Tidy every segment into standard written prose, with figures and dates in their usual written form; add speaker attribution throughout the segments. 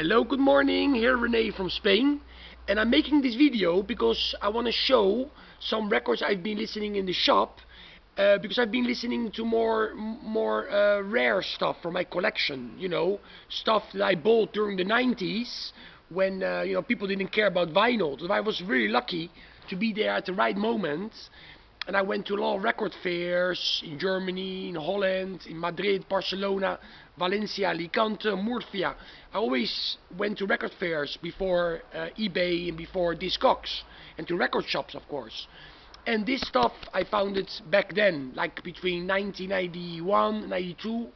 Speaker 1: Hello, good morning, here Rene from Spain, and I'm making this video because I want to show some records I've been listening in the shop, because I've been listening to more rare stuff from my collection, stuff that I bought during the 90s when people didn't care about vinyl. So I was really lucky to be there at the right moment. And I went to a lot of record fairs in Germany, in Holland, in Madrid, Barcelona, Valencia, Alicante, Murcia. I always went to record fairs before eBay and before Discogs, and to record shops, of course. And this stuff I found it back then, like between 1991 and 92,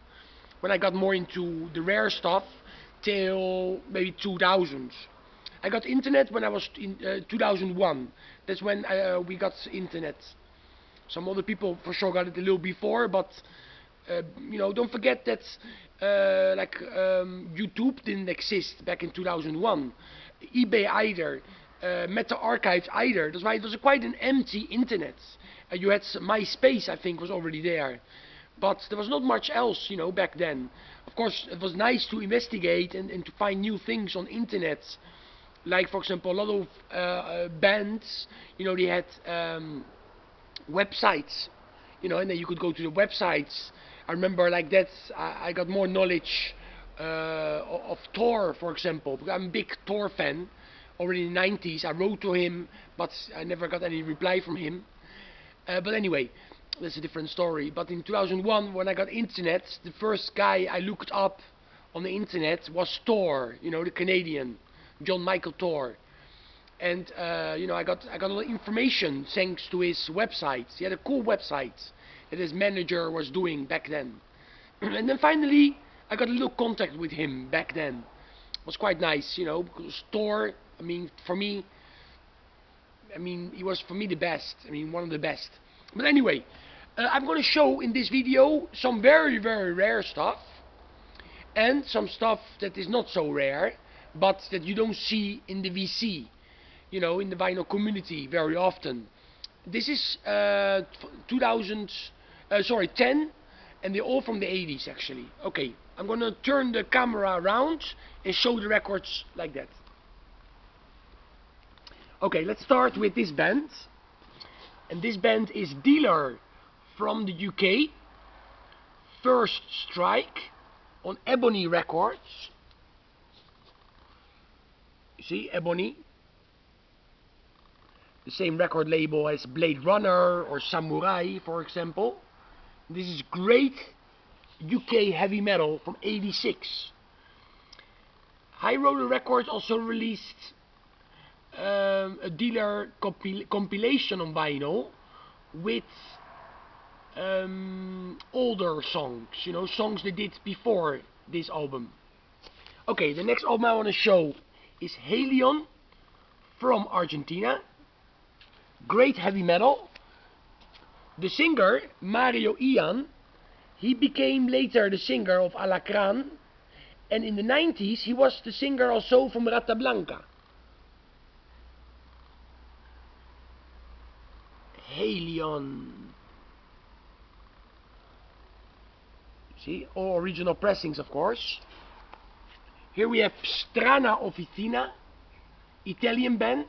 Speaker 1: when I got more into the rare stuff, till maybe 2000. I got internet when I was in 2001. That's when we got internet. Some other people for sure got it a little before, but don't forget that YouTube didn't exist back in 2001. eBay either, Meta Archives either. That's why it was quite an empty internet. You had MySpace, I think, was already there, but there was not much else, back then. Of course, it was nice to investigate and to find new things on internet. Like, for example, a lot of bands, they had websites, and then you could go to the websites. I remember like that I got more knowledge of Thor, for example, because I'm a big Thor fan. Already in the 90s I wrote to him, but I never got any reply from him. But anyway, that's a different story. But in 2001, when I got internet, the first guy I looked up on the internet was Thor, the Canadian John Michael Thor. And I got a lot of information thanks to his website. He had a cool website that his manager was doing back then. And then finally I got a little contact with him back then. It was quite nice, because Thor, for me, he was for me the best. One of the best. But anyway, I'm going to show in this video some very, very rare stuff, and some stuff that is not so rare, but that you don't see in the VC, in the vinyl community very often. This is 10, and they're all from the 80s actually. Okay, I'm gonna turn the camera around and show the records like that. Okay, let's start with this band. And this band is Dealer from the UK. First Strike on Ebony Records. You see, Ebony. The same record label as Blade Runner or Samurai, for example. This is great UK heavy metal from '86. High Roller Records also released a Dealer compilation on vinyl with older songs, songs they did before this album. Okay, the next album I want to show is Halion from Argentina. Great heavy metal. The singer, Mario Ian, he became later the singer of Alacrán, and in the 90s he was the singer also from Rata Blanca. Halion. See, all original pressings, of course. Here we have Strana Officina, Italian band.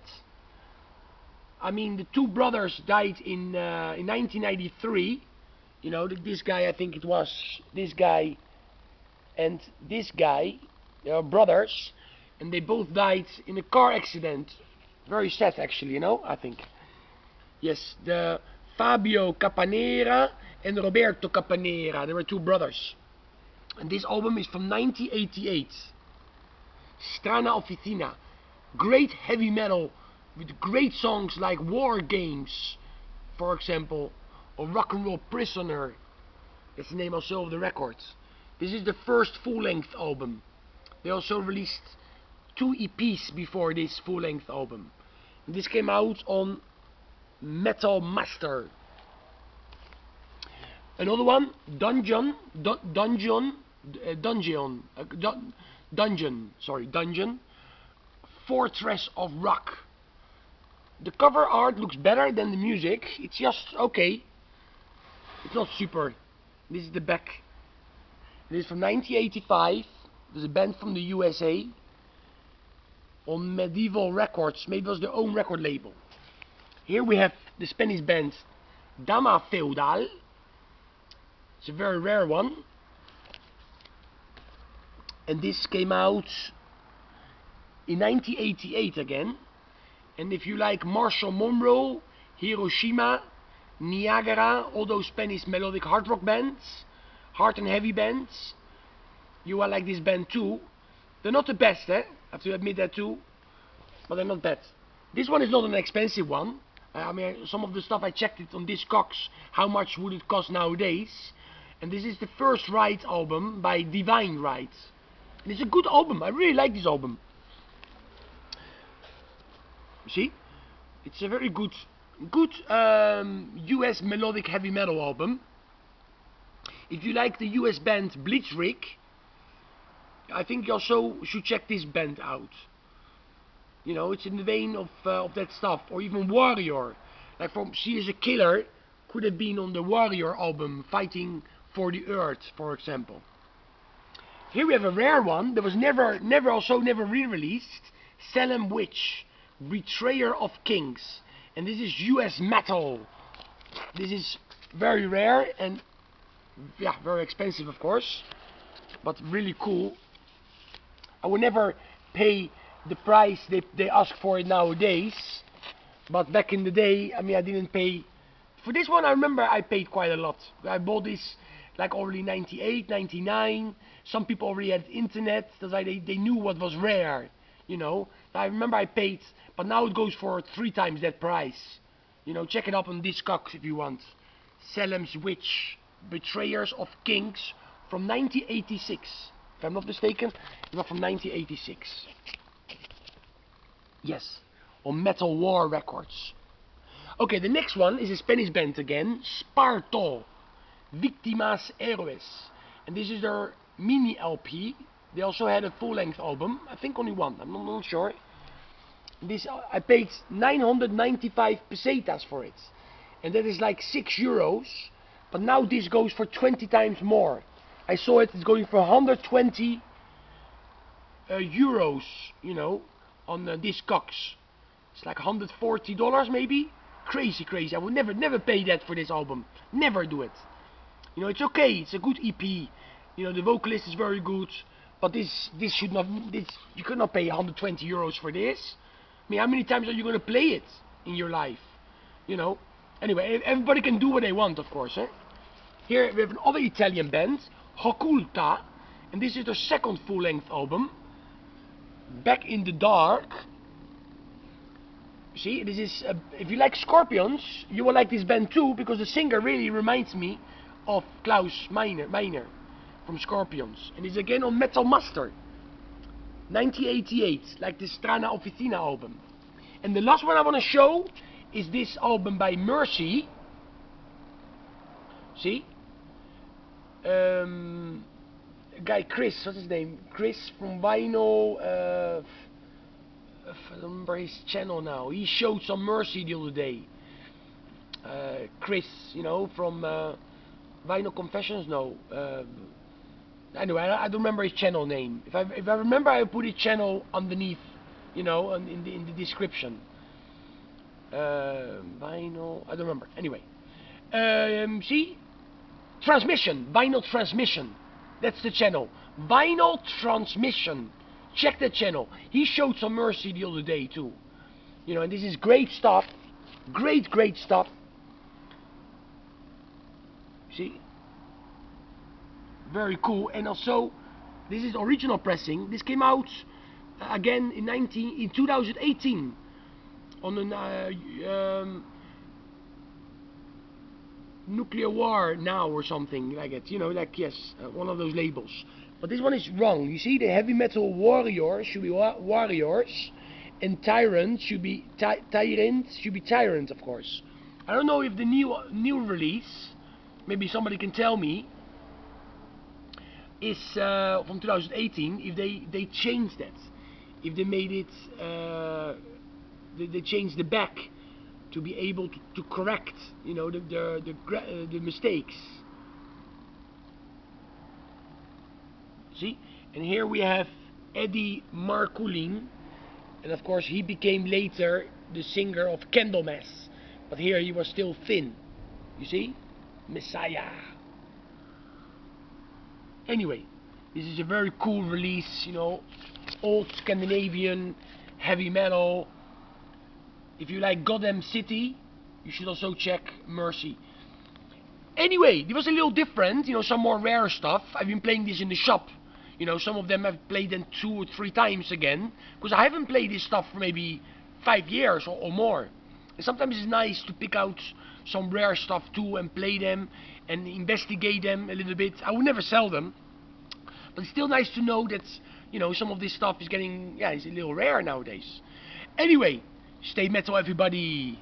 Speaker 1: The two brothers died in 1993. This guy, I think it was this guy and this guy. They are brothers, and they both died in a car accident. Very sad, actually, I think. Yes, the Fabio Capanera and Roberto Capanera. They were two brothers. And this album is from 1988. Strana Officina. Great heavy metal, with great songs like War Games, for example, or Rock and Roll Prisoner. That's the name also of the record. This is the first full-length album. They also released 2 EPs before this full-length album. And this came out on Metal Master. Another one, Dungeon. Fortress of Rock. The cover art looks better than the music. It's just okay. It's not super. This is the back. It is from 1985. There's a band from the USA. on Medieval Records. Maybe it was their own record label. Here we have the Spanish band Dama Feudal. It's a very rare one. And this came out in 1988 again. And if you like Marshall Monroe, Hiroshima, Niagara, all those Spanish melodic hard rock bands, hard and heavy bands, you will like this band too. They're not the best, I have to admit that too, but they're not bad. This one is not an expensive one. I mean, some of the stuff I checked it on Discogs, how much would it cost nowadays? And this is the First Right album by Divine Right. And it's a good album. I really like this album. You see, it's a very good US melodic heavy metal album. If you like the US band Blitzkrieg, I think you also should check this band out. You know, it's in the vein of that stuff. Or even Warrior, like from She Is a Killer, could have been on the Warrior album, Fighting for the Earth, for example. Here we have a rare one that was never re-released. Salem Witch, Betrayer of Kings. And this is US metal. This is very rare and yeah, very expensive of course, but really cool. I would never pay the price they ask for it nowadays, but back in the day, I mean, I didn't pay for this one. I remember I paid quite a lot. I bought this like already 98, 99. Some people already had internet. That's why they knew what was rare, you know. I remember I paid, but now it goes for 3 times that price. You know, check it up on Discogs if you want. Salem's Witch, Betrayers of Kings, from 1986. If I'm not mistaken, it was from 1986. Yes, on Metal War Records. Okay, the next one is a Spanish band again, Sparto, Víctimas Héroes. And this is their mini LP. They also had a full-length album. I think only one, I'm not sure. This I paid 995 pesetas for it. And that is like €6. But now this goes for 20 times more. I saw it's going for 120 euros, you know, on Discogs. It's like $140 maybe. Crazy. I would never pay that for this album. Never do it. You know, it's okay. It's a good EP. You know, the vocalist is very good. But this should not. You could not pay 120 euros for this. I mean, how many times are you going to play it in your life? You know. Anyway, everybody can do what they want, of course. Here we have another Italian band, Occulta, and this is their second full-length album, Back in the Dark. See, this is if you like Scorpions, you will like this band too, because the singer really reminds me of Klaus Meine from Scorpions, and it's again on Metal Master, 1988, like the Strana Officina album. And the last one I want to show is this album by Mercy. See? Guy Chris, what's his name? Chris from Vinyl. I don't remember his channel now. He showed some Mercy the other day. Chris, you know, from Vinyl Confessions. No. Anyway, I don't remember his channel name. If I remember, I'll put his channel underneath, you know, in the description. Vinyl, I don't remember. Anyway, see, Transmission, Vinyl Transmission. That's the channel. Vinyl Transmission. Check that channel. He showed some Mercy the other day too. You know, and this is great stuff. Great stuff. See? Very cool. And also, this is original pressing. This came out again in 2018 on an Nuclear War Now or something like it. You know, like, yes, one of those labels. But this one is wrong. You see, the heavy metal warriors should be warriors, and tyrant should be tyrant, of course. I don't know if the new release, maybe somebody can tell me, is from 2018. If they changed that, if they made it, they changed the back to be able to correct, you know, the mistakes. See, and here we have Eddie Marculin And of course he became later the singer of Candlemass, but here he was still Finn. You see? Messiah. Anyway, this is a very cool release, you know, old Scandinavian heavy metal. If you like Gotham City, you should also check Mercy. Anyway, it was a little different, you know, some more rare stuff. I've been playing this in the shop. You know, some of them I've played them 2 or 3 times again, because I haven't played this stuff for maybe 5 years or more. And sometimes it's nice to pick out some rare stuff too and play them and investigate them a little bit. I would never sell them, but it's still nice to know that, you know, some of this stuff is getting, yeah, it's a little rare nowadays. Anyway, stay metal everybody.